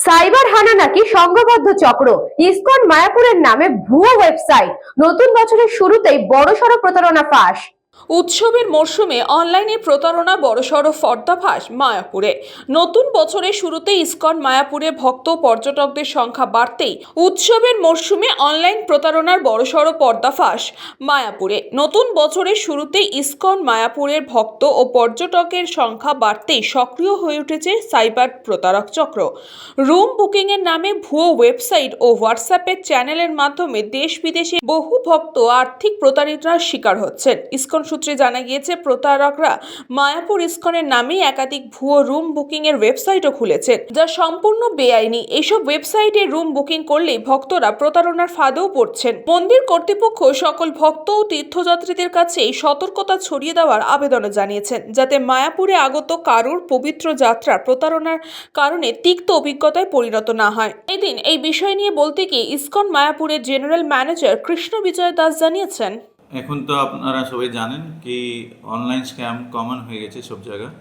Cyber হানা নাকি সংঘবদ্ধ চক্র। ইসকন মায়াপুরের নামে ভুয়ো ওয়েবসাইট। নতুন বছরের শুরুতেই বড়সড় প্রতারণা ফাঁস। উৎসবের মরশুমে অনলাইনে প্রতারণা বড়সড় পর্দাফাঁস মায়াপুরে। নতুন বছরের শুরুতে ইসকন মায়াপুরে ভক্ত পর্যটকদের সংখ্যা বাড়তেই উৎসবের মরশুমে অনলাইন প্রতারণার বড়সড় পর্দাফাঁস মায়াপুরে। নতুন বছরের শুরুতে ইসকন মায়াপুরের ভক্ত ও পর্যটকের সংখ্যা বাড়তেই সক্রিয় হয়ে উঠেছে সাইবার প্রতারক চক্র। রুম বুকিংয়ের নামে ভুয়ো ওয়েবসাইট ও হোয়াটসঅ্যাপের চ্যানেলের মাধ্যমে দেশ বিদেশে বহু ভক্ত আর্থিক প্রতারণার শিকার হচ্ছেন। ইসকন সূত্রে জানা গিয়েছে, প্রতারকরা মায়াপুর ইসকনের নামে একাধিক ভুয়ো রুম বুকিং এর ওয়েবসাইটও খুলেছেন, যা সম্পূর্ণ বেআইনি। এইসব ওয়েবসাইটে রুম বুকিং করলেই ভক্তরা প্রতারণার ফাঁদেও পড়ছেন। মন্দির কর্তৃপক্ষ সকল ভক্ত ও তীর্থযাত্রীদের কাছে সতর্কতা ছড়িয়ে দেওয়ার আবেদনও জানিয়েছেন, যাতে মায়াপুরে আগত কারোর পবিত্র যাত্রা প্রতারণার কারণে তিক্ত অভিজ্ঞতায় পরিণত না হয়। এদিন এই বিষয় নিয়ে বলতে গিয়ে ইসকন মায়াপুরের জেনারেল ম্যানেজার কৃষ্ণ বিজয় দাস জানিয়েছেন, এখন তো আপনারা সবাই জানেন কি অনলাইন স্ক্যাম কমন হয়ে গেছে সব জায়গায়।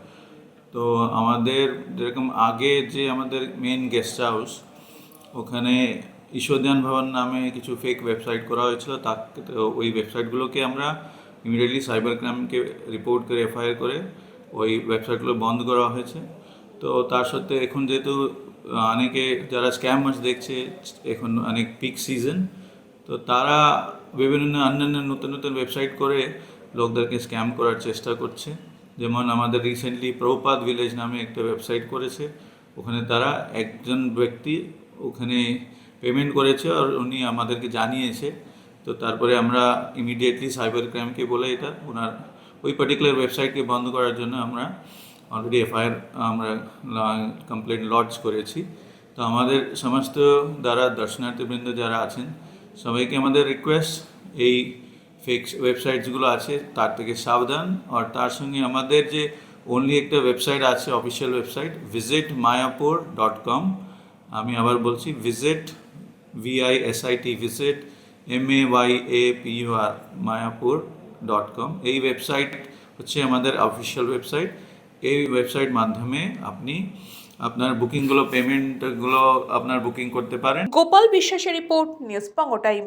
তো আমাদের যেরকম আগে যে আমাদের মেন গেস্ট হাউস, ওখানে ঈশ্বরধ্যান ভবন নামে কিছু ফেক ওয়েবসাইট করা হয়েছিল। তাকে তো ওই ওয়েবসাইটগুলোকে আমরা ইমিডিয়েটলি সাইবার ক্রাইমকে রিপোর্ট করে এফআইআর করে ওই ওয়েবসাইটগুলো বন্ধ করা হয়েছে। তো তার সত্ত্বে এখন যেহেতু অনেকে যারা স্ক্যামার্স দেখছে, এখন অনেক পিক সিজন, তো তারা বিভিন্ন অন্যান্য নতুন নতুন ওয়েবসাইট করে লোকদেরকে স্ক্যাম করার চেষ্টা করছে। যেমন আমাদের রিসেন্টলি প্রভুপাদ ভিলেজ নামে একটা ওয়েবসাইট করেছে। ওখানে তারা একজন ব্যক্তি ওখানে পেমেন্ট করেছে আর উনি আমাদেরকে জানিয়েছে। তো তারপরে আমরা ইমিডিয়েটলি সাইবার ক্রাইমকে বলে এটা ওনার ওই পার্টিকুলার ওয়েবসাইটকে বন্ধ করার জন্য আমরা অলরেডি এফআইআর আমরা কমপ্লেন লডজ করেছি। তো আমাদের সমস্ত যারা দর্শনার্থীবৃন্দ যারা আছেন, সবাইকে আমাদের রিকোয়েস্ট, এই ফেক ওয়েবসাইটসগুলো আছে তার থেকে সাবধান। আর তার সঙ্গে আমাদের যে অনলি একটা ওয়েবসাইট আছে, অফিসিয়াল ওয়েবসাইট visitmayapur.com। আমি আবার বলছি, visit VISIT visit MAYAPUR mayapur.com। এই ওয়েবসাইট হচ্ছে আমাদের অফিসিয়াল ওয়েবসাইট। এই ওয়েবসাইট মাধ্যমে আপনি আপনার বুকিংগুলো, পেমেন্টগুলো আপনার বুকিং করতে পারেন। গোপাল বিশ্বাসের report, news Bangla time.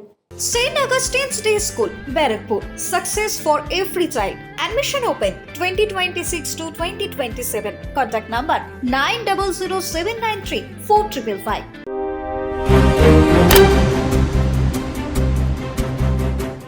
St. Augustine's Day School, Barrackpur. Success for every child. Admission open 2026 to 2027. Contact number 900793 4555.